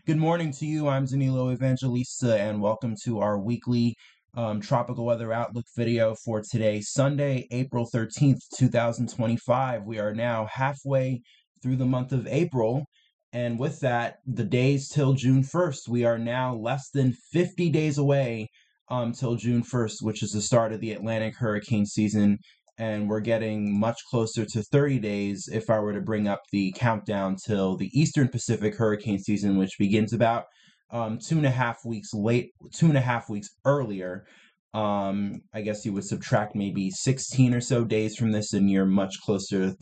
Good morning to you. I'm Danilo Evangelista, and welcome to our weekly tropical weather outlook video for today, Sunday, April 13th, 2025. We are now halfway through the month of April, and with that, the days till June 1st. We are now less than 50 days away till June 1st, which is the start of the Atlantic hurricane season. And we're getting much closer to 30 days if I were to bring up the countdown till the Eastern Pacific hurricane season, which begins about 2.5 weeks late, 2.5 weeks earlier. I guess you would subtract maybe 16 or so days from this, and you're much closer to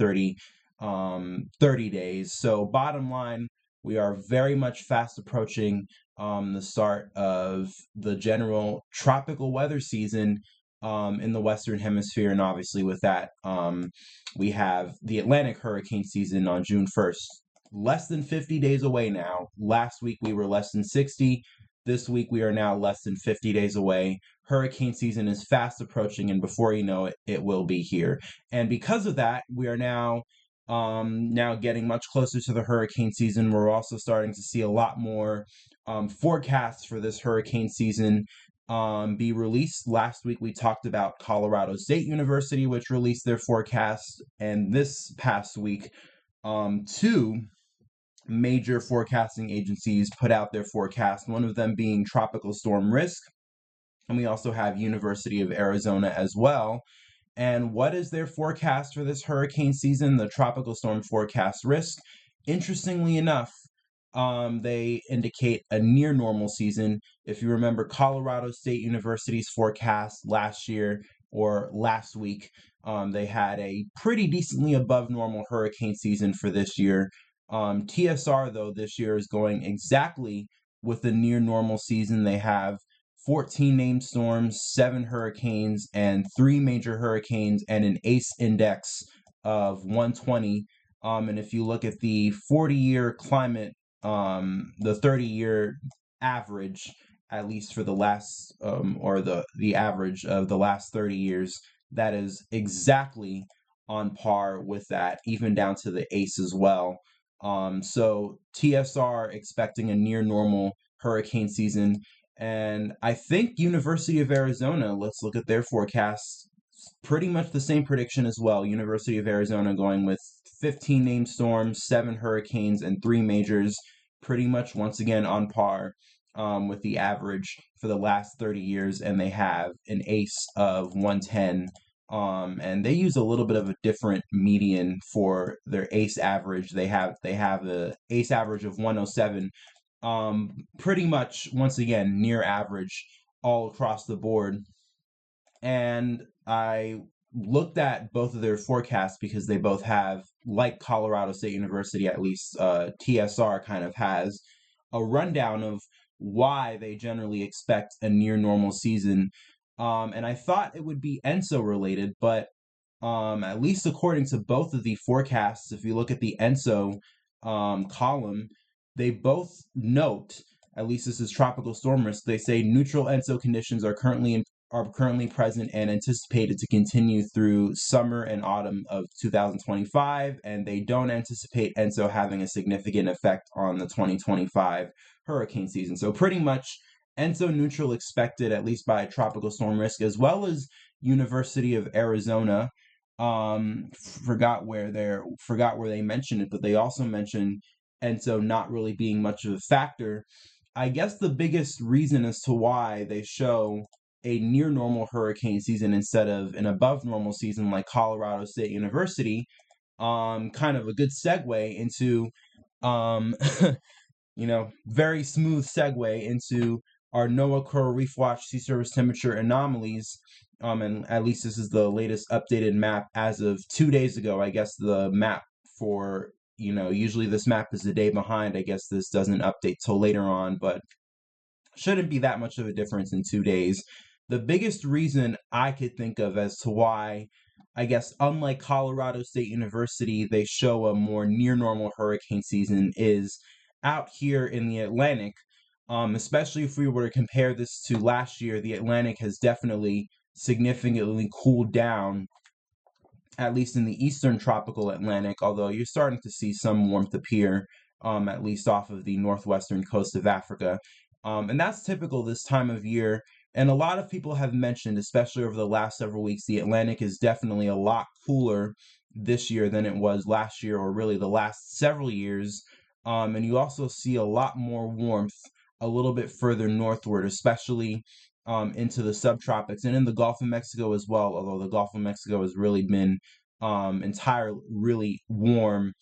30 days. So bottom line, we are very much fast approaching the start of the general tropical weather season in the Western Hemisphere. And obviously with that, we have the Atlantic hurricane season on June 1st. Less than 50 days away now. Last week we were less than 60. This week we are now less than 50 days away. Hurricane season is fast approaching, and before you know it, it will be here. And because of that, we are now getting much closer to the hurricane season. We're also starting to see a lot more forecasts for this hurricane season be released. Last week we talked about Colorado State University, which released their forecast, and this past week, two major forecasting agencies put out their forecast, one of them being Tropical Storm Risk, and we also have University of Arizona as well. And what is their forecast for this hurricane season? The Tropical Storm Forecast Risk. Interestingly enough, they indicate a near normal season. If you remember Colorado State University's forecast last year or last week, they had a pretty decently above normal hurricane season for this year. TSR, though, this year is going exactly with the near normal season. They have 14 named storms, 7 hurricanes, and 3 major hurricanes, and an ACE index of 120. And if you look at the 40-year climate, the 30-year average, at least for the last, or the average of the last 30 years, that is exactly on par with that, even down to the ACE as well. So TSR expecting a near normal hurricane season. And I think University of Arizona, let's look at their forecast, pretty much the same prediction as well. University of Arizona going with 15 named storms, 7 hurricanes, and 3 majors, pretty much once again on par with the average for the last 30 years, and they have an ACE of 110. And they use a little bit of a different median for their ACE average. They have the ACE average of 107. Pretty much once again near average all across the board. And I looked at both of their forecasts because they both have, like Colorado State University, at least TSR kind of has a rundown of why they generally expect a near normal season. And I thought it would be ENSO related, but at least according to both of the forecasts, if you look at the ENSO column, they both note, at least this is tropical storm risk, they say neutral ENSO conditions are currently present and anticipated to continue through summer and autumn of 2025, and they don't anticipate ENSO having a significant effect on the 2025 hurricane season. So pretty much ENSO neutral expected, at least by tropical storm risk, as well as University of Arizona. Forgot where they mentioned it, but they also mentioned ENSO not really being much of a factor. I guess the biggest reason as to why they show a near normal hurricane season instead of an above normal season like Colorado State University, kind of a good segue into, very smooth segue into our NOAA Coral Reef Watch sea surface temperature anomalies. And at least this is the latest updated map as of 2 days ago. I guess the map for, usually this map is a day behind. I guess this doesn't update till later on, but shouldn't be that much of a difference in 2 days. The biggest reason I could think of as to why, I guess, unlike Colorado State University, they show a more near normal hurricane season is out here in the Atlantic. Especially if we were to compare this to last year, the Atlantic has definitely significantly cooled down, at least in the eastern tropical Atlantic, although you're starting to see some warmth appear at least off of the northwestern coast of Africa. And that's typical this time of year. And a lot of people have mentioned, especially over the last several weeks, the Atlantic is definitely a lot cooler this year than it was last year, or really the last several years. And you also see a lot more warmth a little bit further northward, especially into the subtropics and in the Gulf of Mexico as well. Although the Gulf of Mexico has really been entirely really warm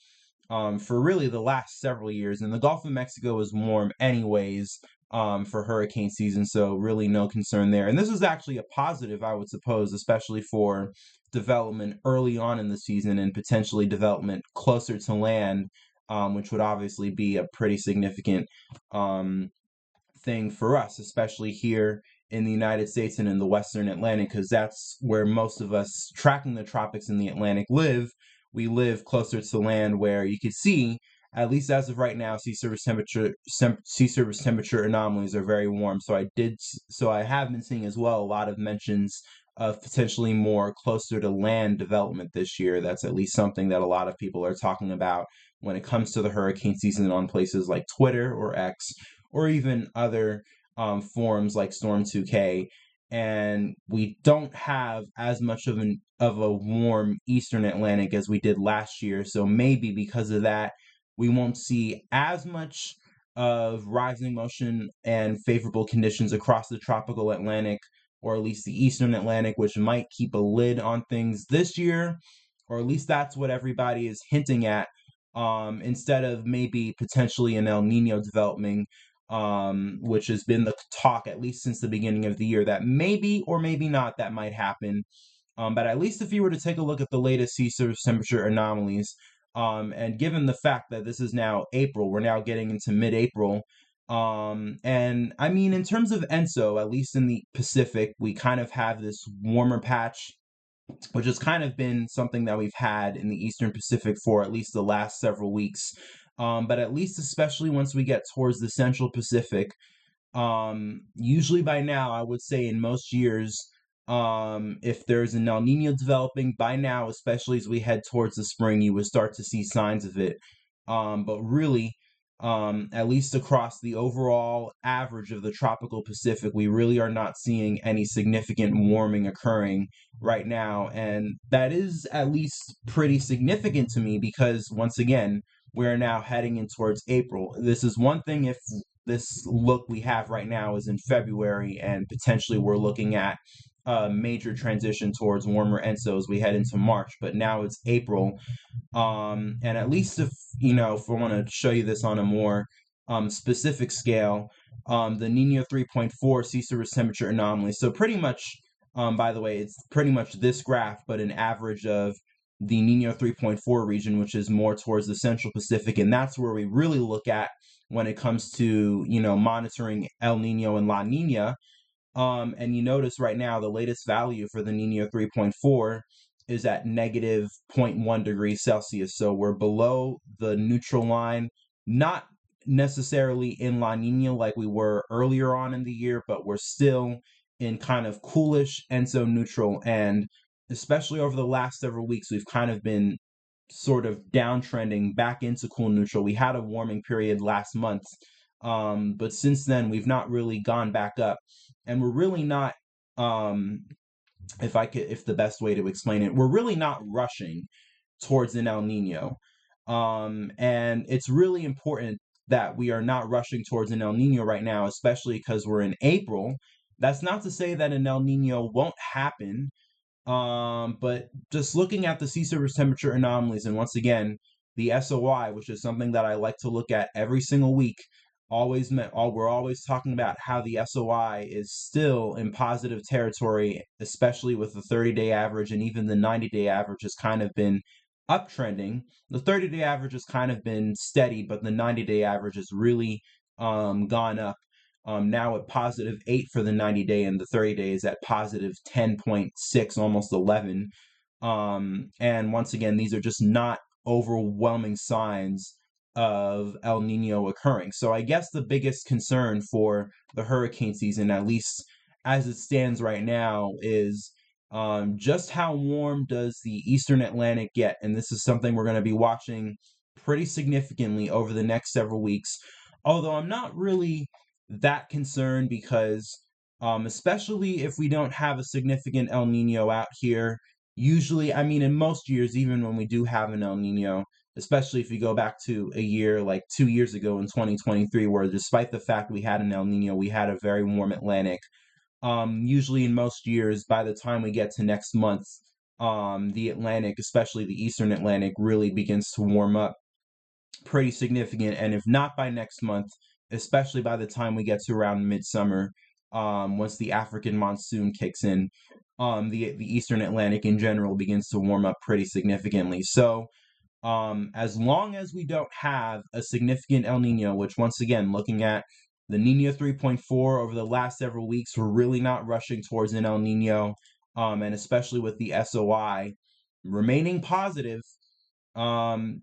for really the last several years. And the Gulf of Mexico is warm anyways for hurricane season, so really no concern there. And this is actually a positive, I would suppose, especially for development early on in the season and potentially development closer to land, which would obviously be a pretty significant thing for us, especially here in the United States and in the Western Atlantic, because that's where most of us tracking the tropics in the Atlantic live. We live closer to land where you can see, at least as of right now, sea surface temperature anomalies are very warm. So I have been seeing as well a lot of mentions of potentially more closer to land development this year. That's at least something that a lot of people are talking about when it comes to the hurricane season on places like Twitter or X, or even other forums like Storm2K. And we don't have as much of a warm Eastern Atlantic as we did last year. So maybe because of that, we won't see as much of rising motion and favorable conditions across the tropical Atlantic, or at least the Eastern Atlantic, which might keep a lid on things this year, or at least that's what everybody is hinting at, instead of maybe potentially an El Nino developing, which has been the talk at least since the beginning of the year, that maybe or maybe not that might happen. But at least if you were to take a look at the latest sea surface temperature anomalies, and given the fact that this is now April, we're now getting into mid-April, and I mean, in terms of ENSO, at least in the Pacific, we kind of have this warmer patch, which has kind of been something that we've had in the Eastern Pacific for at least the last several weeks. But at least, especially once we get towards the Central Pacific, usually by now, I would say in most years, if there's an El Nino developing by now, especially as we head towards the spring, you would start to see signs of it. But really, at least across the overall average of the tropical Pacific, we really are not seeing any significant warming occurring right now. And that is at least pretty significant to me because, once again, we're now heading in towards April. This is one thing if this look we have right now is in February and potentially we're looking at a major transition towards warmer ENSO as we head into March, but now it's April. And at least if I want to show you this on a more specific scale, the Nino 3.4 sea surface temperature anomaly. So pretty much, by the way, it's pretty much this graph, but an average of the Nino 3.4 region, which is more towards the Central Pacific, and that's where we really look at when it comes to monitoring El Nino and La Nina. And you notice right now the latest value for the Nino 3.4 is at negative 0.1 degrees Celsius. So we're below the neutral line, not necessarily in La Nina like we were earlier on in the year, but we're still in kind of coolish ENSO neutral. And especially over the last several weeks, we've kind of been sort of downtrending back into cool neutral. We had a warming period last month, but since then we've not really gone back up, and we're really not, if the best way to explain it, we're really not rushing towards an El Nino. And it's really important that we are not rushing towards an El Nino right now, especially because we're in April. That's not to say that an El Nino won't happen, but just looking at the sea surface temperature anomalies, and once again, the SOI, which is something that I like to look at every single week, we're always talking about how the SOI is still in positive territory, especially with the 30-day average, and even the 90-day average has kind of been uptrending. The 30-day average has kind of been steady, but the 90-day average has really gone up. Now at positive 8 for the 90-day, and the 30 days at positive 10.6, almost 11. And once again, these are just not overwhelming signs of El Nino occurring. So I guess the biggest concern for the hurricane season, at least as it stands right now, is just how warm does the Eastern Atlantic get? And this is something we're going to be watching pretty significantly over the next several weeks. Although I'm not really that concerned because, especially if we don't have a significant El Nino out here, usually, I mean, in most years, even when we do have an El Nino, especially if you go back to a year like 2 years ago in 2023, where despite the fact we had an El Nino, we had a very warm Atlantic. Usually in most years, by the time we get to next month, the Atlantic, especially the Eastern Atlantic, really begins to warm up pretty significant. And if not by next month, especially by the time we get to around midsummer, once the African monsoon kicks in, the Eastern Atlantic in general begins to warm up pretty significantly. So, as long as we don't have a significant El Nino, which once again, looking at the Nino 3.4 over the last several weeks, we're really not rushing towards an El Nino, and especially with the SOI remaining positive, um,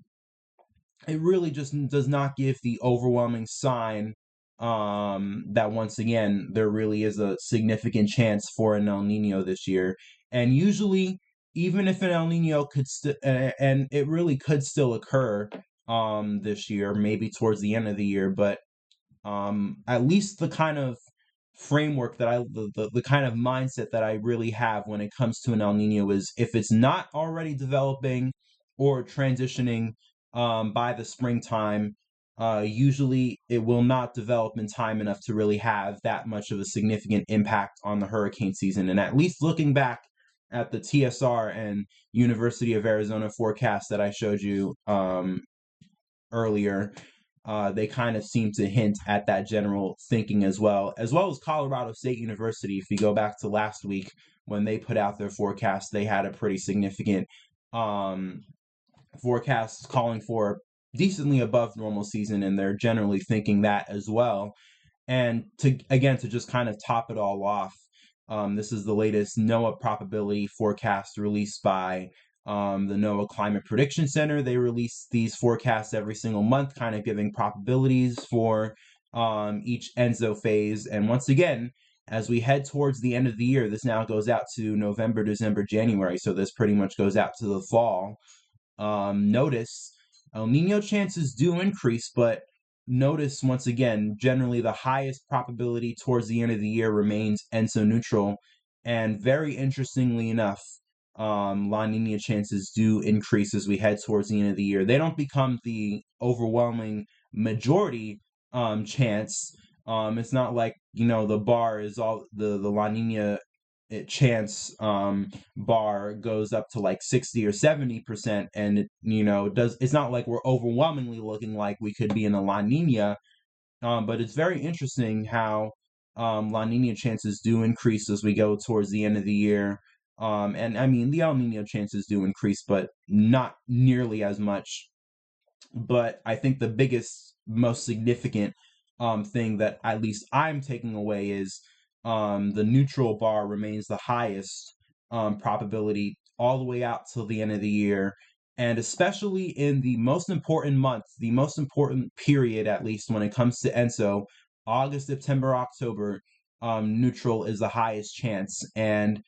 it really just does not give the overwhelming sign that once again there really is a significant chance for an El Nino this year. And usually, even if an El Nino could and it really could still occur this year, maybe towards the end of the year, but at least the kind of framework that the kind of mindset that I really have when it comes to an El Nino is if it's not already developing or transitioning by the springtime, usually it will not develop in time enough to really have that much of a significant impact on the hurricane season. And at least looking back at the TSR and University of Arizona forecast that I showed you earlier, they kind of seem to hint at that general thinking as well as Colorado State University. If you go back to last week when they put out their forecast, they had a pretty significant forecast calling for decently above normal season, and they're generally thinking that as well. And to just kind of top it all off, this is the latest NOAA probability forecast released by the NOAA Climate Prediction Center. They release these forecasts every single month, kind of giving probabilities for each ENSO phase. And once again, as we head towards the end of the year, this now goes out to November, December, January. So this pretty much goes out to the fall. Notice El Nino chances do increase, but notice once again, generally the highest probability towards the end of the year remains ENSO neutral. And very interestingly enough, La Nina chances do increase as we head towards the end of the year. They don't become the overwhelming majority chance. It's not like, the bar is all the La Nina chance bar goes up to like 60 or 70%, and it's not like we're overwhelmingly looking like we could be in a La Nina. But it's very interesting how La Nina chances do increase as we go towards the end of the year. And I mean, the El Nino chances do increase, but not nearly as much. But I think the biggest, most significant thing that at least I'm taking away is the neutral bar remains the highest probability all the way out till the end of the year. And especially in the most important month, the most important period, at least when it comes to ENSO, August, September, October, neutral is the highest chance. And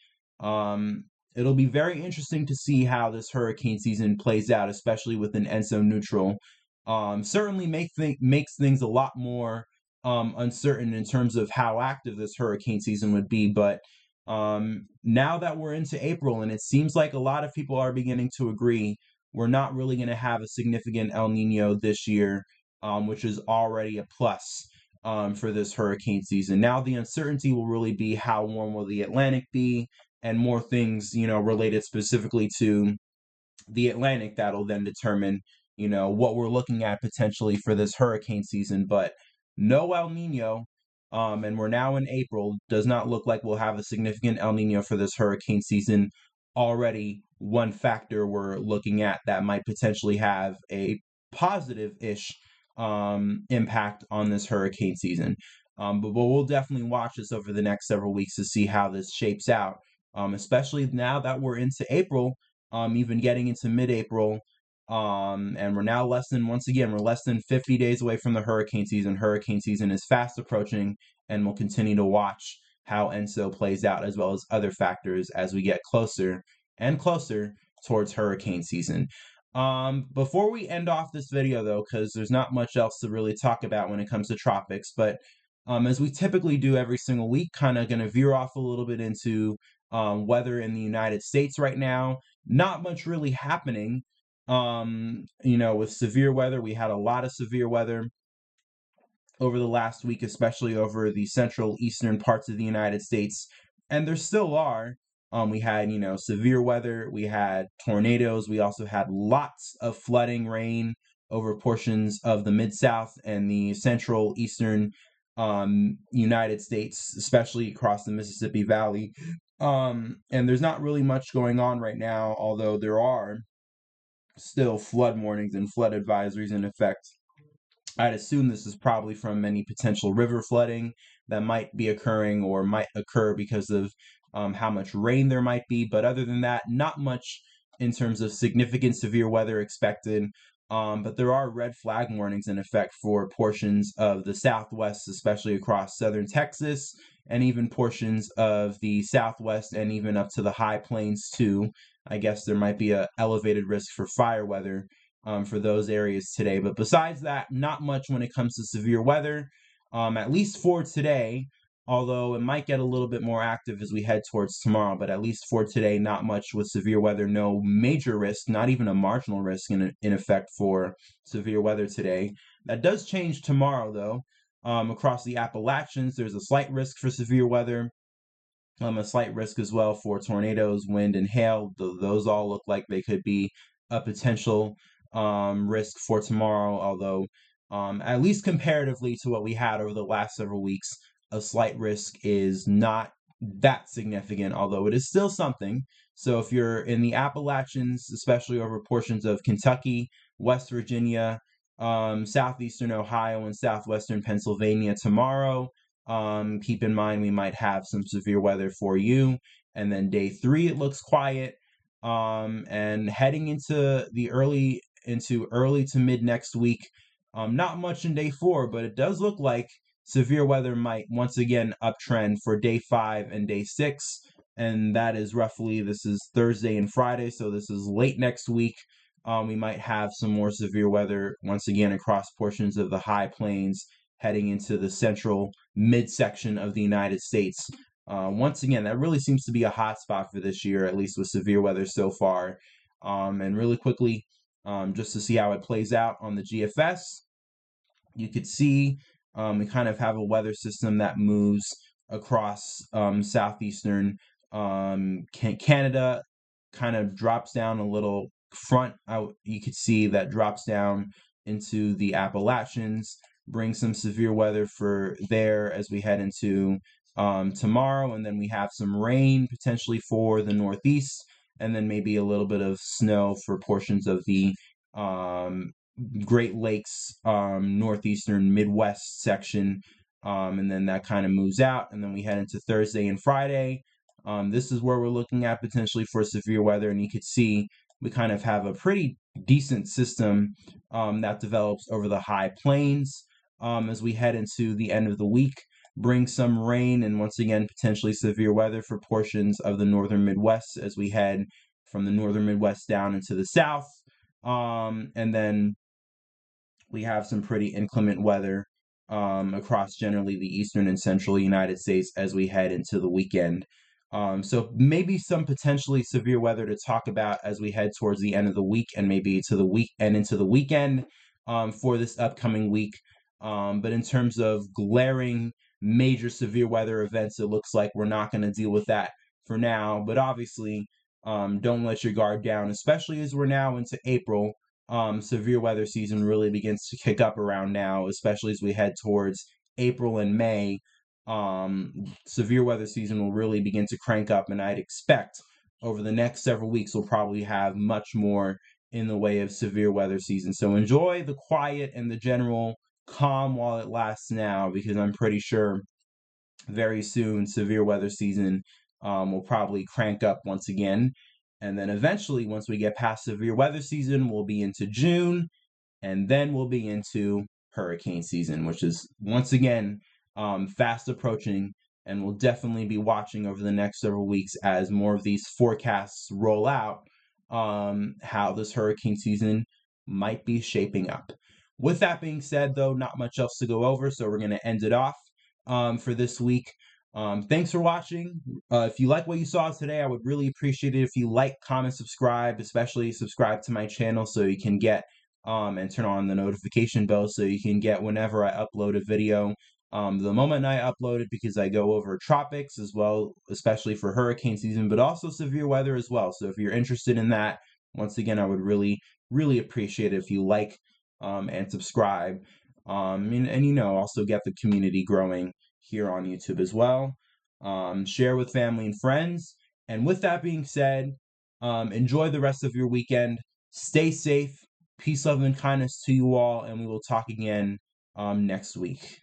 it'll be very interesting to see how this hurricane season plays out, especially with an ENSO neutral. Certainly makes things a lot more uncertain in terms of how active this hurricane season would be. But now that we're into April, and it seems like a lot of people are beginning to agree, we're not really going to have a significant El Nino this year, which is already a plus for this hurricane season. Now the uncertainty will really be how warm will the Atlantic be, and more things, related specifically to the Atlantic that'll then determine, what we're looking at potentially for this hurricane season. But no El Nino, and we're now in April, does not look like we'll have a significant El Nino for this hurricane season. Already one factor we're looking at that might potentially have a positive-ish impact on this hurricane season. But we'll definitely watch this over the next several weeks to see how this shapes out, especially now that we're into April, even getting into mid-April. And we're less than 50 days away from the hurricane season. Hurricane season is fast approaching, and we'll continue to watch how ENSO plays out, as well as other factors as we get closer and closer towards hurricane season. Before we end off this video though, because there's not much else to really talk about when it comes to tropics, but as we typically do every single week, kind of going to veer off a little bit into weather in the United States right now. Not much really happening. With severe weather, we had a lot of severe weather over the last week, especially over the central eastern parts of the United States, and there still are. We had, severe weather, we had tornadoes, we also had lots of flooding rain over portions of the Mid-South and the central eastern United States, especially across the Mississippi Valley. And there's not really much going on right now, although there are still flood warnings and flood advisories in effect. I'd assume this is probably from any potential river flooding that might be occurring or might occur because of how much rain there might be. But other than that, not much in terms of significant severe weather expected. But there are red flag warnings in effect for portions of the Southwest, especially across southern Texas, and even portions of the Southwest and even up to the high plains too. I guess there might be a elevated risk for fire weather for those areas today. But besides that, not much when it comes to severe weather, at least for today, although it might get a little bit more active as we head towards tomorrow. But at least for today, not much with severe weather, no major risk, not even a marginal risk in effect for severe weather today. That does change tomorrow, though. Across the Appalachians, there's a slight risk for severe weather. A slight risk as well for tornadoes, wind, and hail. Those all look like they could be a potential risk for tomorrow, although at least comparatively to what we had over the last several weeks, a slight risk is not that significant, although it is still something. So if you're in the Appalachians, especially over portions of Kentucky, West Virginia, southeastern Ohio, and southwestern Pennsylvania tomorrow, keep in mind we might have some severe weather for you. And then day 3, it looks quiet. And heading into early to mid next week, not much in day 4, but it does look like severe weather might once again uptrend for day 5 and day 6. And that is this is Thursday and Friday, so this is late next week. We might have some more severe weather once again across portions of the high plains heading into the central midsection of the United States. Once again, that really seems to be a hot spot for this year, at least with severe weather so far. And really quickly, just to see how it plays out on the GFS, you could see we kind of have a weather system that moves across southeastern Canada, kind of drops down a little front out. You could see that drops down into the Appalachians, brings some severe weather for there as we head into tomorrow, and then we have some rain potentially for the Northeast, and then maybe a little bit of snow for portions of the Great Lakes, northeastern Midwest section, and then that kind of moves out, and then we head into Thursday and Friday. This is where we're looking at potentially for severe weather, and you could see we kind of have a pretty decent system that develops over the high plains as we head into the end of the week. Bring some rain and once again potentially severe weather for portions of the northern Midwest as we head from the northern Midwest down into the south. And then we have some pretty inclement weather across generally the eastern and central United States as we head into the weekend. So maybe some potentially severe weather to talk about as we head towards the end of the week and maybe to the week and into the weekend for this upcoming week. But in terms of glaring major severe weather events, it looks like we're not going to deal with that for now. But obviously, don't let your guard down, especially as we're now into April. Severe weather season really begins to kick up around now, especially as we head towards April and May. Severe weather season will really begin to crank up, and I'd expect over the next several weeks we'll probably have much more in the way of severe weather season. So enjoy the quiet and the general calm while it lasts now, because I'm pretty sure very soon severe weather season will probably crank up once again. And then eventually, once we get past severe weather season, we'll be into June, and then we'll be into hurricane season, which is once again fast approaching, and we'll definitely be watching over the next several weeks as more of these forecasts roll out how this hurricane season might be shaping up. With that being said, though, not much else to go over, so we're going to end it off for this week. Thanks for watching. If you like what you saw today, I would really appreciate it if you like, comment, subscribe, especially subscribe to my channel so you can get and turn on the notification bell so you can get whenever I upload a video. The moment I upload it, because I go over tropics as well, especially for hurricane season, but also severe weather as well. So if you're interested in that, once again, I would really, really appreciate it if you like and subscribe. And also get the community growing here on YouTube as well. Share with family and friends. And with that being said, enjoy the rest of your weekend. Stay safe. Peace, love, and kindness to you all. And we will talk again next week.